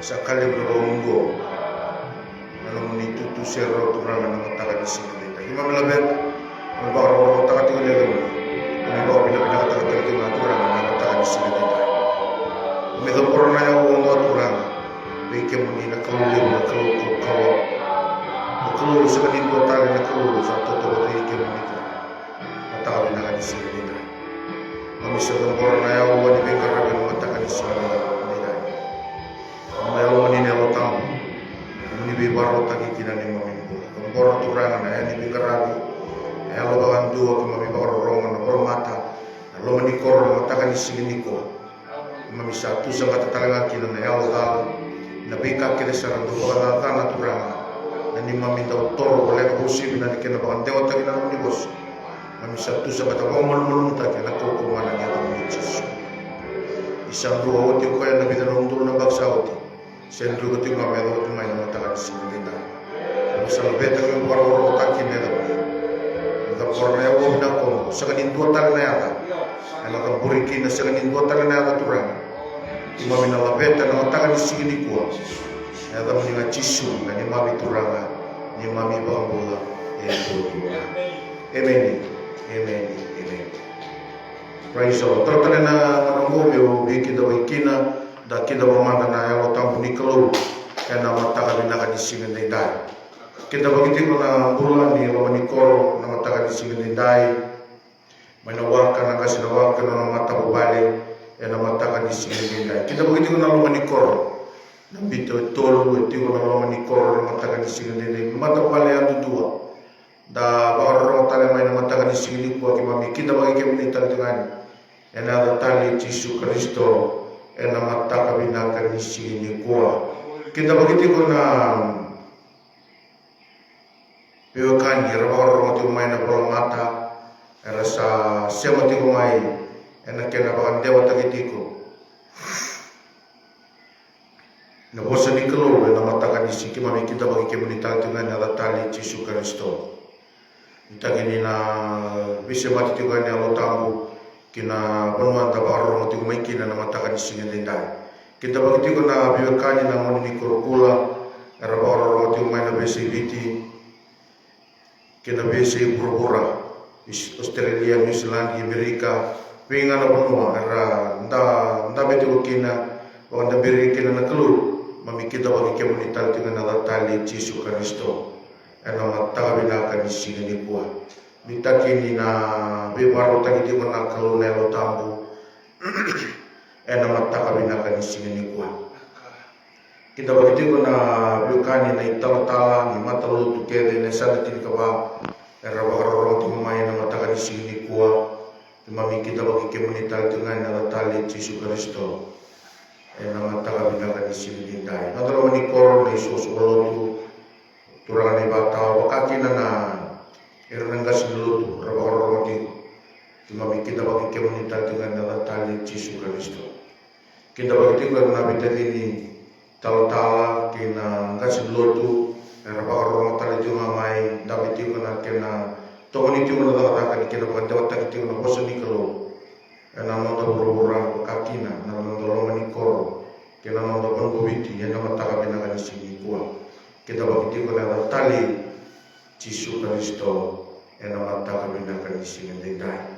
sakali beronggo nanu itu tu sero turang nanu taka di sini kita imam labet baru taka tinggal lagi ini bawa bila taka tinggal turang nanu taka di sini kita mereka corona yang uang turang mereka menina kalau sekedin dua tali nak kalau satu tu mereka menina taka bina di sini kita kami sedang corona yang uang di bengkar nanu taka di sini kita Melo menina lo tamu ni be baro tagi kina ni mami bola boro turanga na ni be garabi lo bawan dua ko mami baro ronga na boro mata lo mani kor mata kan sigini ko mami satu sama tatanga kina na lo dal na be ka kire sarang do bala kana turanga na ni mami tau toro boleh ko si bina kina bawan dewa tagi na ni bos mami satu sama tatanga mul ta kina ko ko mana ni ni Jesus isang dua oti ko ya na be na ndo na baksa oti sendiri ketika melo tu main mata kan sini kita, misal beta yang baru kaki ni dah, kita korang yang bawa nak kau, sekarang dua tahun ni ada, kalau kau beri kini sekarang dua tahun ni ada turang, imam ina la beta nama tangan sini kuat, ada mendingan cisu, kan imam itu turang, imam itu bola, amen. Praise Allah. Terkadang menunggu kita wikina. Da kita bermanda na yang otam puni kalau kena mata kami nak di sini dai. Kita begitu kena bulan ni lawan ni koro na mata kami di sini dai. Mana warkan na kasi na warkan na mata berbalik na mata kami di sini dai. Kita begitu kena lawan ni koro. Nambito tolu itu kena lawan ni koro na mata kami di sini dai. Mata berbalik yang dua. Da baru orang tali main na mata kami di sini kuat kami. Kita begitu kami tali dengan. Yang ada tali Yesus Kristo. Ena mata kabina kan isi ni kuah. Kita begitu kena biarkan dia orang tu main bola mata. Rasa siapa tu main. Ena kena bahan dewa takitiku. Na bosan ni kalau ena mata kan isi kami kita bagi komunitas dengan ada tali Yesus Kristo. Kita kini na bisa mati tu kan yang tamu. Kina penuan tabar orang tu mungkin na mata kan sini lindai. Kita begitu kena biarkan na mau ni kurukula, era orang tu main na besi biti, kena besi pura-pura, Australia, New Zealand, Amerika, pingan na penua, era nda betul kena, orang dah beri kena na keluar, mami kita bagi komunitas dengan Allah tali Yesus Kristo, era mata bina kan sini ni kuah. Minta kini na bebaru tadi dia nak kalau nelo tambu, mata kami nak kan sini ni kuat. Kita begitu na bukan na itala ni mata lu tu kede na sana tin kawa, baru tu main na mata kan sini ni kuat. Mami kita bagi komunitas dengan na tali Yesus Kristo, mata kami nak kan sini ni dai. Atau ni kor na Yesus tu turang ni batau wakati na Eranggas dulu orang-orang itu cuma kita bagi komunitas dengan Allah tali Yesus Kristo. Kita bagi itu Nabi tadi ini tala kena gas dulu tu orang-orang tali cuma main Nabi itu kena tohon itu mendatangkan kita bukan jawab tak itu bosan ni kalau nama buru-buru kaki nama lama ni kor kena nama bangkubiti yang nama tak kami nak di sini kuat. Kita bagi itu Allah tali Yesus Kristo yang nama tak kami nak di sini dai.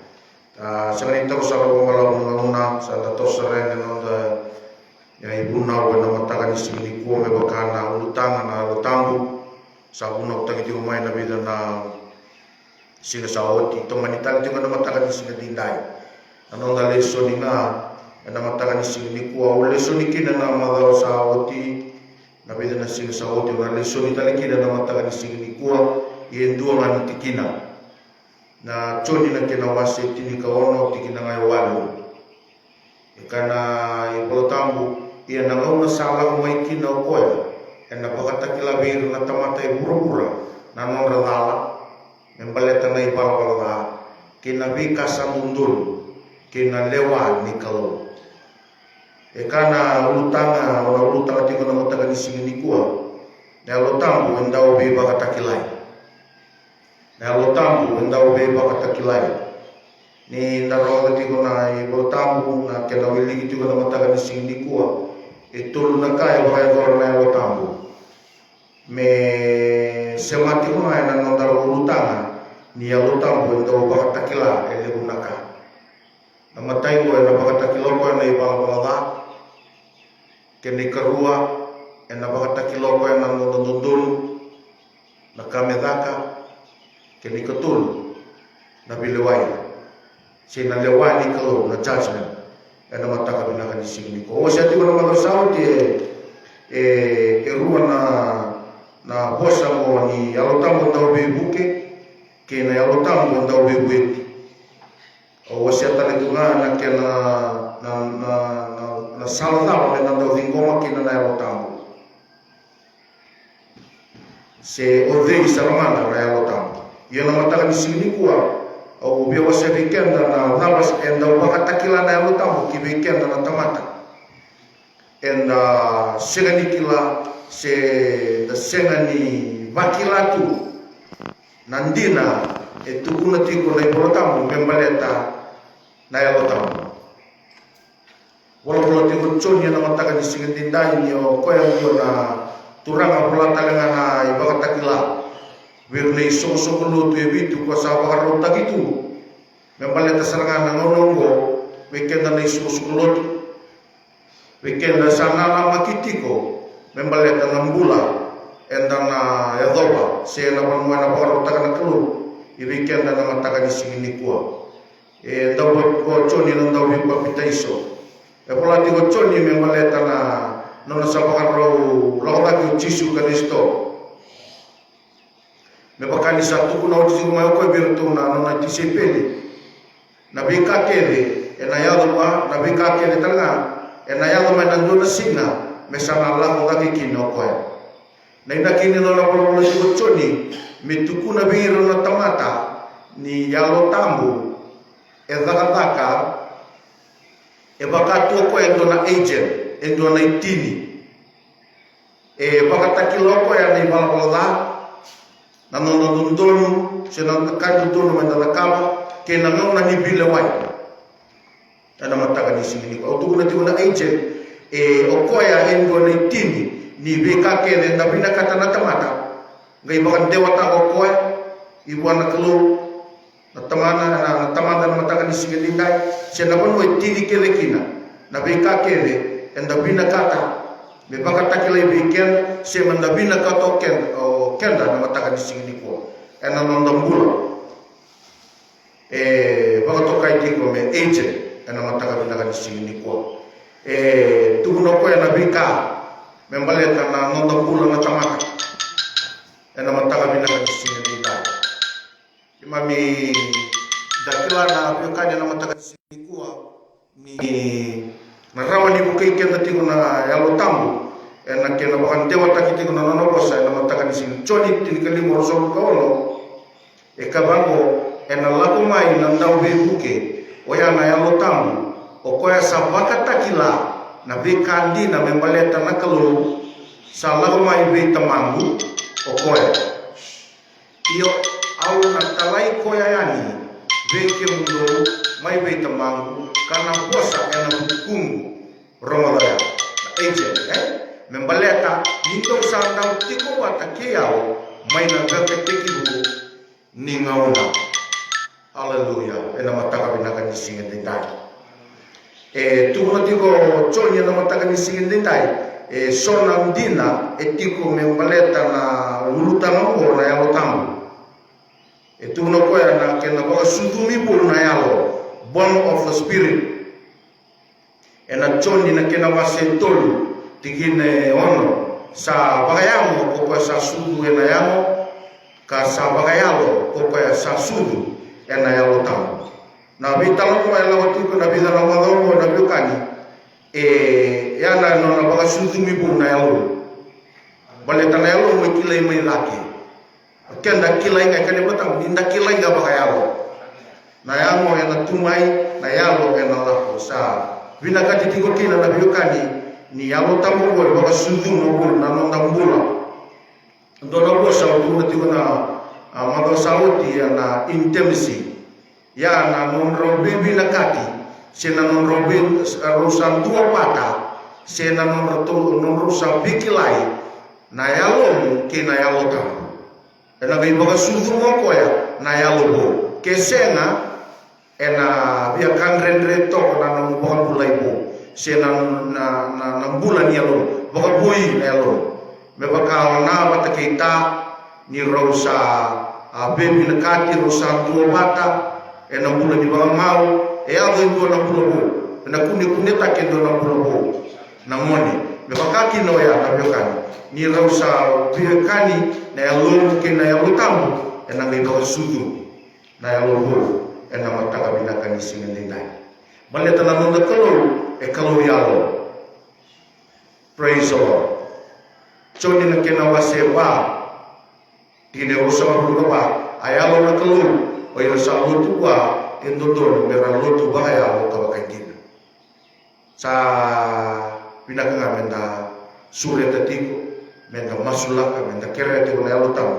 Sekarang itu kalau malam menguna, saya tahu sering dengan yang ibu nak nama tak di sini kuat membakana utang na lutambu. Sabu nak tak itu main nabi dan sini sahoti. Teman itu juga nama tak di sini dai. Anu dah lesu ni nama tak di sini kuat. Lesu ni kena nama dah sahoti. Nabi dan sini sahoti. Lesu ni tadi kena nama tak di sini kuat. Yang dua mana tikina. Na coni na kena wasi tini kaono tikina ngai walu. Karena ibu tambu ia na ngau na salah mai kina koya. Ena bakata kila bir na tamata ibura-bura. Na non radala. Membaleta na ibala kina bika samundul. Kina lewa ni kalau. Karena ulutanga ona ulutanga tingo na mataga ni singini kuwa. Na lutambu endau be bakata kilai. Nelo tambu ndau be bakata kilai ni ndaro ngati ko na ibo tambu na kena wili gitu ko na mataga ni singdi kuwa e tolu na kai vai agora na o tambo me se mati ko ai na no daro lutanga ni alo tambo ndo ba takila e le unaka na matai ko na ba takilo ko na iba bala ke ni karua e na ba takilo ko na no dondol na kamedaka ke ni katul na bilewai si na lewani kalau na judgment na mataka binaka ni singni ko o siya ti ko na magasaw ti rua na bosa mo ni alotamo daw bibuke ke na alotamo daw bibuke o siya talaga nga na ke na salata na daw hingoma ke na alotamo se o dei saramana na alotamo yun na mataka ni singni ko o bia wase vikenda na nabas enda wakatakila na alotamo ki vikenda na tamata enda seganikila se da segani vakilatu nandina e tukuna tiko na alotamo membaleta na alotamo wala tiko chonya na mataka ni sigandindai ni o koya na turanga pula talanga na ibakatakila wirnei so lutu e bitu ko sa bagarota gitu membaleta serangan ngonongo weekend na isu lutu weekend sana na makitiko membaleta ngambula endana yadoba se na banwana bagarota kana kelu i weekend na mataka ni singini ko e daw ko choni na daw bi papitaiso e pola tiko choni membaleta na nona sa bagaro lawaki Jisu Kristo me bakani satu kuna uti kuma ko berto na na tisepele na beka kele e na yadwa na beka kele tanga e na yadwa na ndona singa me sana la ko ga kino ko na ina kini no na bolo ko choni me tukuna biro na tamata ni yalo tambu e zakataka e bakatu ko e ndona agent e ndona itini e bakataki loko ya ni bala na nono dondonu se na kandu dono menda la kama ke na ngona ni bile wai ana mataka ni singini ko tu kuna tuna agent e okoya endo na tini ni beka ke na bina kata na tamata ngai bakan dewa ta okoya ibuana kelu na tamana na mataka ni singini dai se na bono tini ke lekina na beka ke enda bina kata me baka takila weekend se manda bina kata kenda na mataka ni singini ko ena nondambula baka tokai tiko me agent ena mataka ni singini ko tuno ko ena bika membaleta na nondambula na tamaka ena mataka ni singini ko imami dakila na bika na mataka ni singini ko ni narawani bukai kenda tiko na yalo tambu ena kena bakan dewa takiti kuna nono bosa ena mataka ni sini choni tinikali moroso kaolo e kabango ena laku mai na ndau bebuke oya na yalo tamu okoya sabaka takila na bekandi na membaleta na kalu sa laku mai be tamangu okoya iyo au na talai koya yani beke mundo mai be tamangu kana bosa ena bukungu romalaya agent membaleta nito sandau tiko watakiao mai na gape tekibu ni ngauna haleluya ena mataka binaka ni singin dindai tumo tiko chonya na mataka ni singin dindai sona ndina tiko membaleta na lulutanga ko na yalo tamu tumo ko ya na kena ko sudumi bol na yalo born of the spirit ena chonya na kena wasentolu tigine ono sa bagayamo ko sa sudu ena yamo ka sa bagayalo ko sa sudu ena yalo tam na bitalo ko ela ko na bidala mo na bukani yana no na baga sudu mi bu na yalo baleta na yalo mo kilay may laki kenda kilay nga kani batam ninda kilay nga bagayalo na yamo ena tumay na yalo ena lako sa binakati tigo kina na bukani ni yalo tamu ko baka sudu no ko na no tambula ndona ko sa ko ti ko na mado sauti na intimacy ya na non robi binakati sina non robi rosan tua pata se na non rosa bikilai na yalo ke na yalo ta ena ngai baka sudu mo ko ya na yalo bo ke senga ena via kangren to na no baka bulai bo se na bulan yalo baka bui na yalo me baka na bata kita ni rosa bebi na kati rosa tua bata ena bulan di baka mau e ado ndo na bulan bo na kuni ta kendo na bulan bo na ngoni me baka kino ya na biokan ni rosa biakani na yalo ke na yalo tamu ena ngai baka sudu na yalo bo ena mataka binakani singendai baleta na nonda kalau e kalau yalo praise the Lord choni na kena wasewa tine rosa mabuka ba ayalo na kalau o yo sa lutua endodo mera lutu ba ya o kabakaitina sa binakanga menda sure tatiko menda masulaka menda kere te na yalo tamu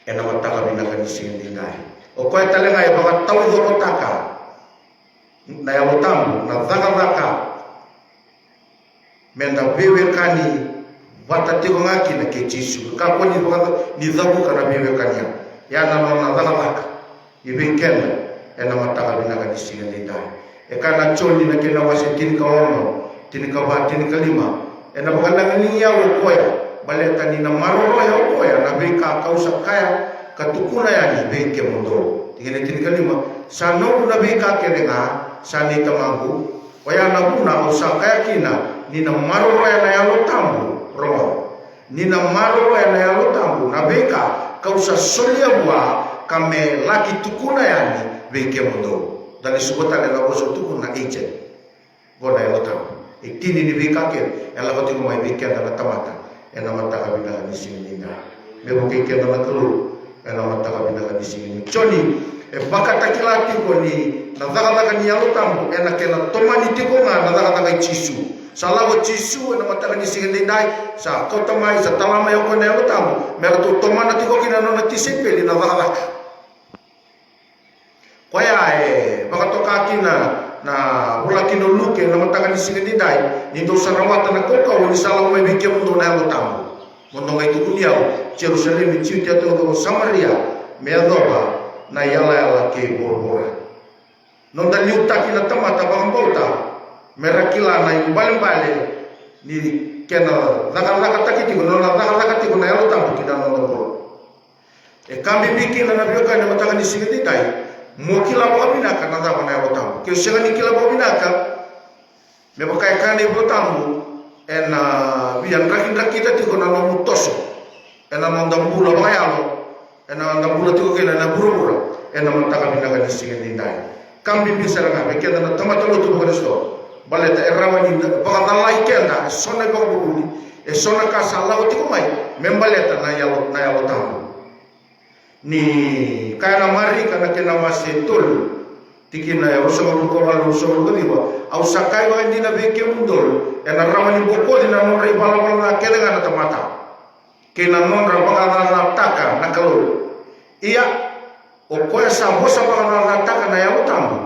ena mataka binakani singendai o koe talenga e baka tau dhoko taka na ya tamu na dhaka menda bewe kani wata tiko ngaki na ke jisu ka koni ni dhaku kana bewe kani ya na dhaka i benkena ena mataka binakani singendai e kana choni na kena wase tini ka ono tini ka ba tini ka lima ena baka nangani ya o koya baleta ni na maroro ya o koya na beka kausa kaya katukuna yani beke mundo tingene tini kalima sa no na beka kerenga sa ni tamangu waya na kuna o sa kaya kina ni na maroro ya na yalo tambu romo ni na maroro ya na yalo tambu na beka kausa solia bua kame laki tukuna yani beke mundo dali subota le laboso tukuna agent bona yalo tambu tini ni beka ke ela hoti mo mai beke na tamata ena mata kabila ni sininga me boke ke na tulu ena mataka binaka disini choni e baka takilati ko ni na daga ni yalo tambu ena kena tomani tiko nga na daga chisu salago chisu ena mataka disini dai sa kotamai sa talama yo ko na yalo tambu mera to tomana tiko kina no na tisepeli na daga kwaya e baka toka kina na wala kino luke na mataka disini dai ni do sarawata na koka woni salago mai bike mundo na yalo tambu mondo ngai tukuliao Jerusalem ciuti atau Samaria meadoba na yala ke borbora non da liuta kila tamata bambauta merakila na imbale ni kena daga takiti no na daga takiti na yalo tambu kina no no e kambi biki na nabioka na matanga ni sigiti dai mo kila mo binaka na daga na yalo tambu ke sega ni kila mo binaka me bokai kane bo tambu ena bian rakita tiko na no mutoso ena mandambula bayalo ena mandambula tiko kena na burubura ena mataka binaka ni singendai kambi bisara nga bekenda na tamatalo to bokresto baleta erawani baka dalai kenda sona baka bubuli e sona ka sala tiko mai membaleta na yalo tambu ni kana mari kana kena masetul tikina ya usama ko wala usama ko diwa au sakai wa ndina beke mundol ena rawani boko dina no rai bala na kena na tamata kena nonra baka na taka na kalau iya o koe sa bosa baka na taka na yalo tambu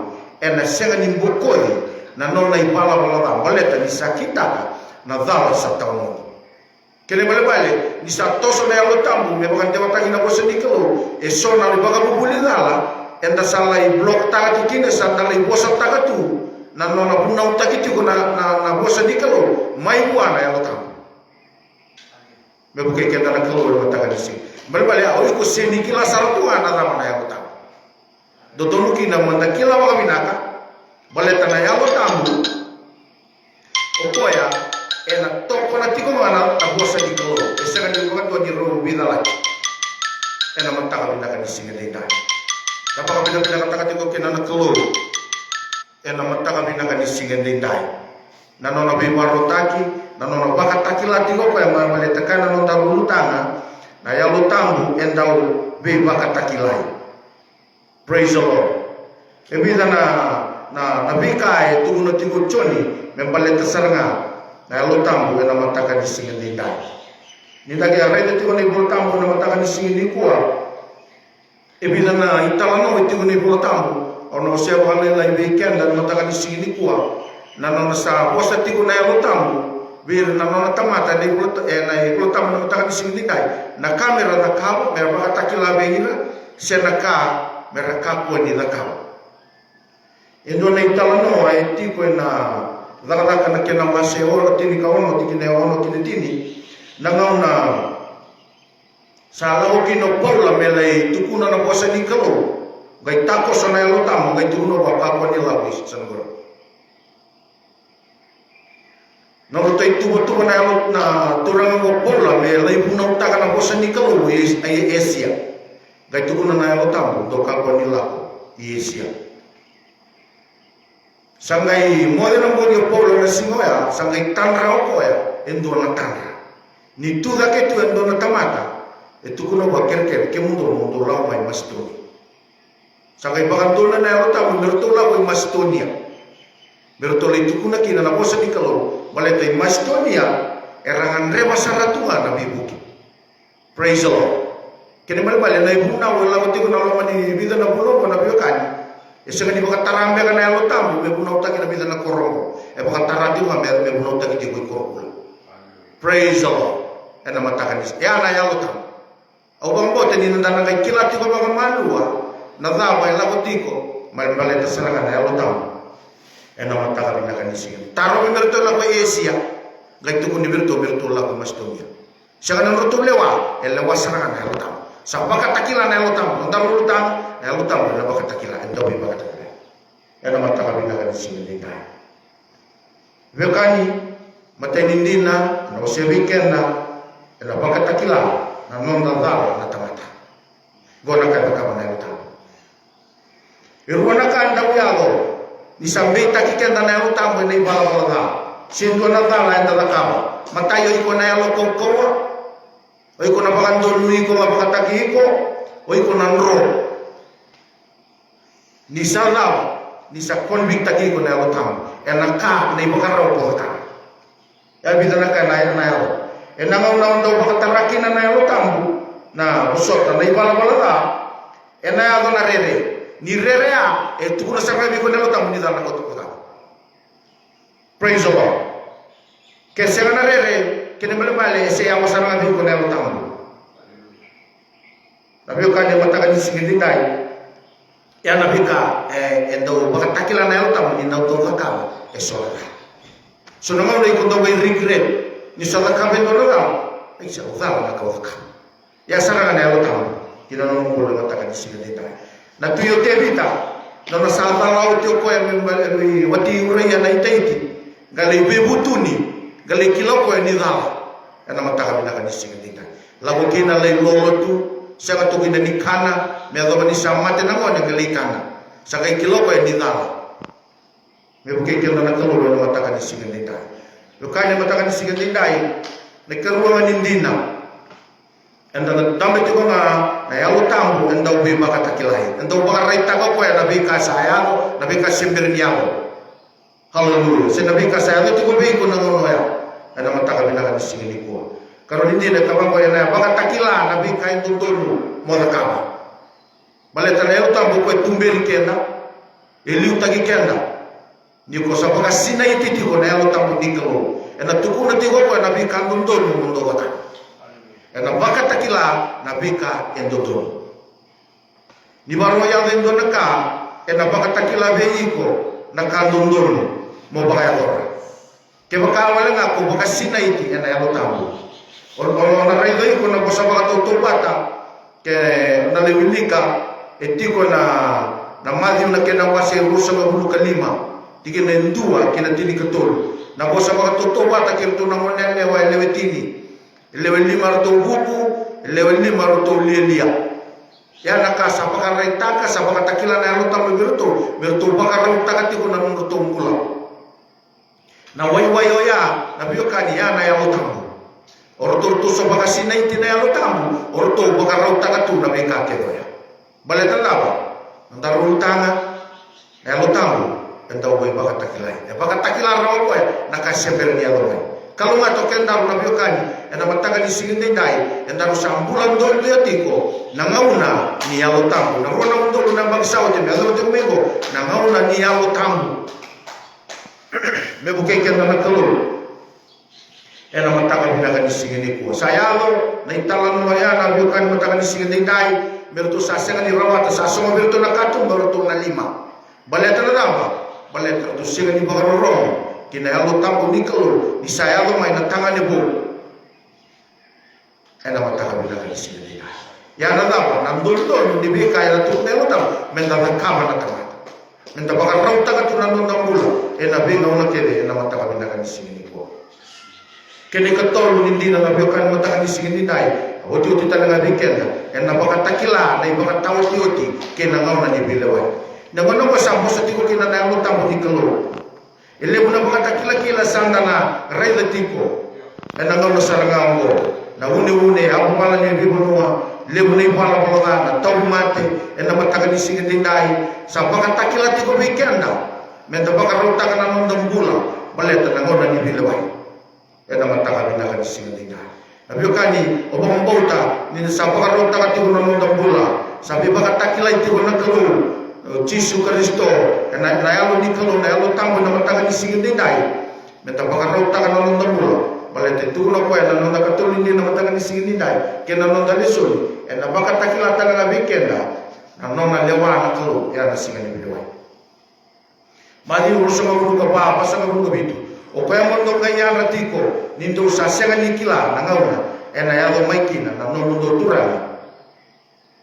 ena senga ni bokoi na nona ibala bala baleta ni sakita na dala sa tamu kene bale ni sa toso na yalo tambu me baka dewa tangi na bosa ni kalau e sona baka bubuli dala enda sala i blok taka tikine sa dala i bosa taka tu na nona bunau takiti ko na bosa ni kalau mai buana yalo tambu me buke kenda na kalau na taka disi bale au ko seni kila saratu ana na mana yalo tambu dodonu ki na manda kila wa binaka bale tana yalo tambu okoya ena toko na tiko mana ta bosa di kalau esega ni ko ni ro bidala ena mantaka binaka disi ngedai dapat binaka taka tiko kena na kalau ena mantaka binaka disi ngedai nanona be warotaki nanona baka takilati ko ya male takana no taru tanga na yalo tambu endau be baka takilai praise the Lord ebida na bika e tuno tigo choni membale tasaranga na yalo tambu ena mataka di singeni dai ni dage arede tigo ni bol tambu na mataka di singeni kuwa ebida na italano tigo ni bol tambu ono se wale la weekend dan mataka ni sini kuwa na nona sa posa tiku na yalo tamu bir na nona tamata ni kulo na kulo tamu na mataka ni sini kai na kamera na kabo mera baka takila beira se na ka mera kapo ni na kabo endo na itala no ai tiku na daka na kena mase ora tini ka ono tini ono tini na ngauna sa lao kino paula melai tukuna na posa ni kalo gai tako sana yalo tamu gai tuno bapa ni labis sanggor no to itu betul na yalo na turang mo pola me lai puna utaka na posa ni kalo ai Asia gai tukuna na yalo tamu do kapo ni lako Asia sangai mo na mo ni pola na singoya sangai tanra ko ya endo na tanra ni tu da ke tu endo na tamata itu kuno bakir ke mundo lau mai mastoni sangai bagantona na yalo tamu mertola ko Macedonia mertola itu kuna kina na posa ni kalo baleta i Macedonia erangan reba saratunga na bibuki praise the Lord kene mal na ibuna wala ko tiko na mani bida na pulo na biokani esanga ni bakatarambe kana yalo tamu me buna utaki na bida na korongo e bakatarati wa me buna utaki di ko korongo praise the Lord ena matakan is ya na yalo tamu au bambote ni ndana ngai kilati ko bagamalua na dava e lago tiko mal maleta saranga na yalo tamu ena mataka bina kanisi taro me merto la ko Asia gai tuku ni merto la ko Macedonia sanga na merto lewa ele wasaranga na yalo tamu sabaka takila na yalo tamu ndaru tamu na yalo tamu na baka takila endo be baka takila ena mataka bina kanisi ni dai vekani matenindina na osebikena ena baka takila na nonda dava na tamata gona ka baka na yalo tamu irwana ka ndaw yago ni sambe takikenda na yalo tamu ni bala sinto na tala enda da kama matayo iko na yalo kokowa o iko na bagando lui ko mabakataki iko o iko na nro ni sala ni sa convict taki ko na yalo tamu ena ka na ibakaraw ko ka ya bidana ka na yalo ena ngauna ndo bakataraki na yalo tamu na usota na ibala ena yago na rere ni rerea e tukuna sarrabi ko nelo tamu ni dana ko tukuta praise the Lord ke segana rere ke ne male se ya wasarrabi ko nelo tamu nabi ka ne mataka ni singindi dai ya nabi ka endo bakatakila nelo tamu ni ndo ka e sola so no mo ko ndo regret ni sola ka be ndo la ai se udala na ka ya saranga nelo tamu kina no mo ko mataka ni singindi dai na tuyo tevita na salva lao tio ko mi wati uraya na itaiti gale bebutuni gale kiloko ni dala na mataka bina kanisi ngita lago kina le lolotu sanga to kina ni kana me ado ni samate na mo gale kana sanga kiloko ni dala me buke kina na kalo na mataka ni ngita lo kanya mataka ni ngita ne karuwa ni ndina enda na tambe tiko na yalo tamu enda ubi makatakilai enda ubaka raita ko ya nabi ka sayalo nabi ka semberniao haleluya se nabi ka sayalo tiko be ko nangono ya enda mataka binaka nisingini ko karo hindi na kabang ko ya na makatakila nabi ka indutulu modakaba baleta na yalo tamu ko tumberi kenda eliu tagi kenda niko sa baka sinai titiko na yalo tamu nikalo enda tukuna tiko ko nabi ka indutulu mundo kota ena baka takila na bika endodono ni barwa ya endo naka ena baka takila beiko na kandondono mo baka ya dora ke baka wala nga ko baka sinaiti ena ya tamu or na raido iko na bosa baka tutubata ke na lewilika etiko na madhi na kena wase rusa ga bulu kalima tike na ndua kena tini katol na bosa baka tutubata ke to na monene wa lewetini level 5 roto buku level 5 roto lielia ya nakasa pakara itaka sabaka takila na yalo tamu berto pakara utaka tiko na roto mukula na wai oya na biokani ya na yalo tamu oroto to sabaka sinaiti na yalo tamu oroto pakara utaka tu na beka kedoya baleta lava ndaru utanga na yalo tamu enda wai baka takila rawo ko na kasember ni yalo Kalau nggak token daru na biokani, ena mataga ni singin dai, ena daru sambulan do dia tiko, nangauna ni yalo tambu, nangona undo na bangsa ote, melo te mego, nangauna ni yalo tambu. Mebo keken na kalulu. Ena mataga binaga ni singin ko. Sayalo na italan mo ya na biokani mataga ni singin dai, merto sasenga ni rawata sa soma merto na katum merto na lima. Baleta na dama, baleta to singa ni bagaroro. Kina yalo tambu ni kalulu, ni sayalo mai na tanga ni bu. Ena mataga binaga ni singin dai. Ya na dama, nandul to ni bika ya tu nelo tam, menda na kama na tanga. Menda bagaroro taga tu nandul tambulu. Ena binga una kede, ena mataga binaga ni singin ko. Kene katolu hindi na nabiokan mataga ni singin dai. Oti talaga bikenda. Ena bakatakila na ibaka tawti oti kena ngauna ni bilawai. Na ngono ko sambo sa tiko kina na yalo tambu ni kalulu. Ile muna bakatakila kila sanda na raila tiko. Ena ngauna sarangango. Na une abu pala ni bibunua. Le muna ipala pala na tawu mate. Ena mataga ni singin dai. Sa bakatakila tiko bikenda. Menta bakarota kana nondang bula. Baleta na ngauna ni bilawai. Ena mataga binaga ni singin dai. Nabiokani obang bauta ni sabaka rota ka tigo na nondang bula. Sabi baka takila tigo na kalu. Jisu Kristo na yalo ni kalu na yalo tambo na mataga ni singin dai. Meta baka rota ka na nondang bula. Balete tigo na kuya na nondang katuli ni na mataga ni singin dai. Kena nondang lisuli. Ena baka takila taga na bikenda. Na nona lewa na kalu. Ya na singin ni bidawai. Madi urusa ngabulu ka pa. Pasa ngabulu ka bitu. O kaya mondo kaya ratiko nindo sasenga nikila nangauna ena yalo maikina na nondo turang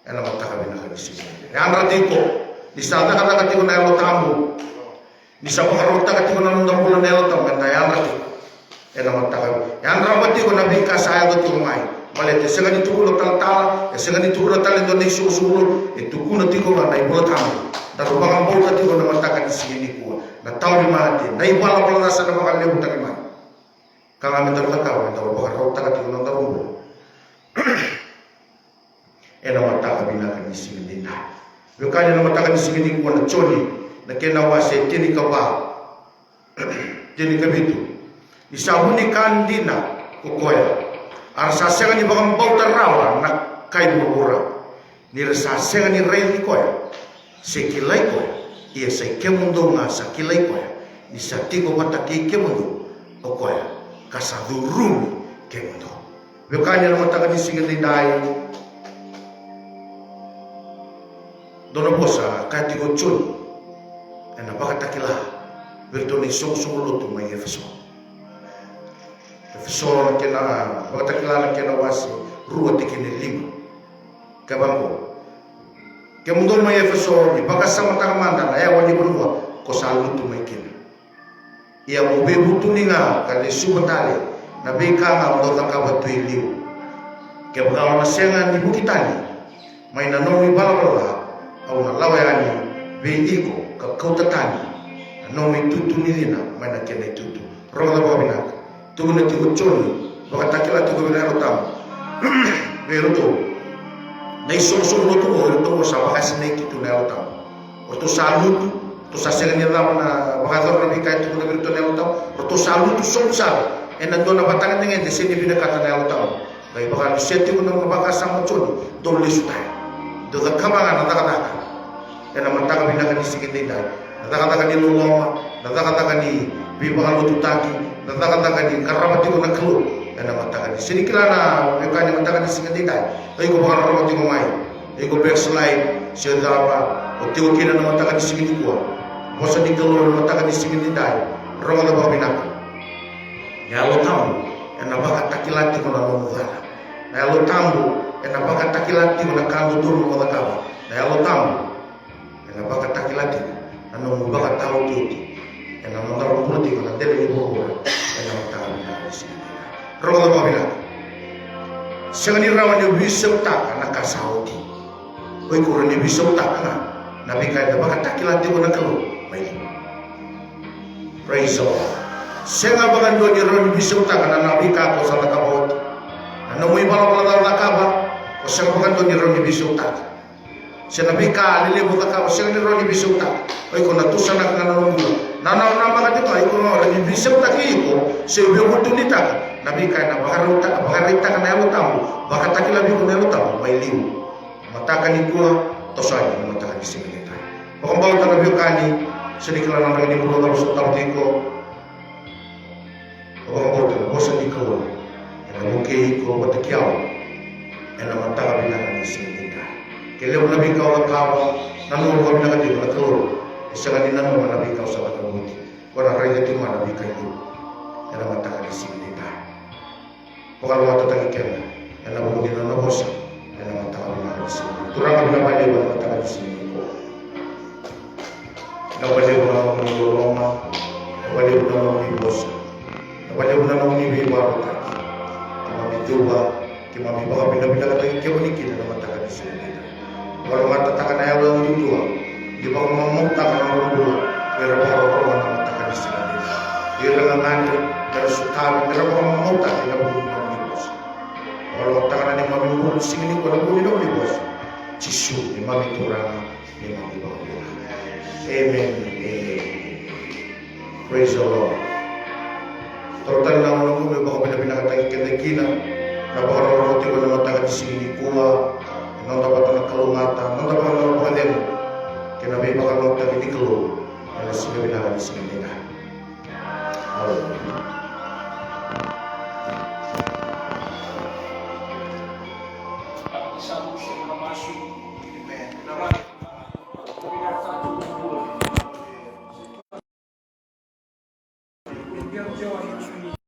ena mataka bina kanisi yan ratiko di sada kata katiko na yalo tambu di sa pakarota katiko na nondo bulan na yalo tambu ena yan ratiko ena mataka yan rabatiko na bingka sa yalo tiko mai malete senga ni tukulo tala senga ni tukulo tala ndo ni susulo tukulo tiko na ibulo tambu daru baka bauta tiko na mataka ni sini kuwa na tau di mati na ibala pala nasa na baka lebu taki mai kanga mentar takaw enta baka rota ka tiko na tarumbo ena mataka binaka ni sini dinda yokanya na mataka ni sini kuwa na choni na kena wase tini ka ba tini ka bitu isabuni kandina kukoya arsa senga ni baka bauta rawa na kai burura ni rasa senga ni rei ni koya sekilai koya ia sai kemundo nga sa kilai koya ni sa tiko mata ki kemundo o koya kasadurumi kemundo bekanya na mata ni singin dai dono bosa ka tiko chun ena baka takila bertoni song lutu mai efeso kena baka takila na kena wasi ruwa tikini lima kabango kemundo mai efeso ni baka sama takamanda na ya wani bunwa ko salu tu mai kin ia mo be butuninga kali subatale na be kanga ndo takaba tu iliu ke baka na senga ni bukitani mai na nomi balabala au na lawayani be iko ka kautatani nomi tutu ni dina mai na kene tutu roda babina tu na ti choni baka takila ti ko na rotam be roto na isong-song luto ko, ito mo sa bakas na ikito na utang. O to saluto, to sa sila nila na bakador na bigay ito na birito na utang. O to saluto song-sal, e nandun na batangan nga, di sini binakata na utang. Kaya baka lusete ko ng bakas sa mochoni, doon liso tayo. Doon ka mga natakataka. E naman taka binaka ni sikit na natakataka ni luloma, natakataka ni bibaka lututaki, natakataka ni karabati ko ng kalo. Ena matakan di sini kila na bukan yang matakan di sini tidak. Tapi kau bakal orang tengok mai. Tapi kau backslide siapa? Waktu kau kira na matakan di sini kuat. Masa di keluar matakan di sini tidak. Orang ada bawa binak. Ya lo tahu. Ena bakat takilati kau nak mudara. Ya lo tahu. Ena bakat takilati kau nak kandu dulu kau tak tahu. Ya lo tahu. Ena bakat takilati. Anu bakat tahu tu. Ena mudara politik kau nak deli ibu. Ena matakan di sini. Roda babila sengani rawan ni wisau tak na kasauti oi ko ni wisau tak na bikai da baka takila ti ko na kalu mai praise Allah senga bagan do ni ron wisau tak na bika ko sa nakabot ano mo ibala bala na kaba ko senga bagan do ni ron wisau tak senga bika lile buka ka senga ni ron wisau tak oi ko na tusana na no na maka dito ai ko no ron wisau tak iko Sebe oportunita nabi ka na bakarita ka na elo tamu, bakataki labi ko na elo tamu, may liu. Mataka ni kuwa, tosani na mataka ni similita. Pakambaw ta nabi kani, sedikala nang rini pulo kalau sotang tiko. Pakambaw ta bosa ni kuwa, ena mukei ko batakiaw, ena mataka binaka ni similita. Keleo nabi ka wa kawa, nanu ko binaka di na kuwa, isa kanina nanu nabi ka sa batamuti. Kona raja ti mana nabi ka yu, ena mataka ni similita. Pakambaw ta takikian, ena bukin na bosa. Turang abla balik buat kata di sini. Nak balik buat mengolong, balik buat mengi bos, balik buat mengi baru tak. Kami coba, kami bawa benda-benda kata yang kami kita dalam kata di sini. Kalau kata takkan ayam orang dulu, di bawah ngomong takkan orang dulu, berapa orang kata di sini. Dia dengan nani, bersuka, berapa ngomong tak tidak boleh mengi bos. Kalau takkan yang kami ngomong di sini, kalau boleh mengi bos. Jisu, imam itu orang imam di bawah. Amen. Praise the Lord. Total na mo mo baka pinapinaka tayo kina na baka roroti ko na mataga di sini kuwa nang dapat na kalungatan nang dapat na pagalen kinabi baka nang tagi di kulo na sinabi na di sini na. Hallelujah.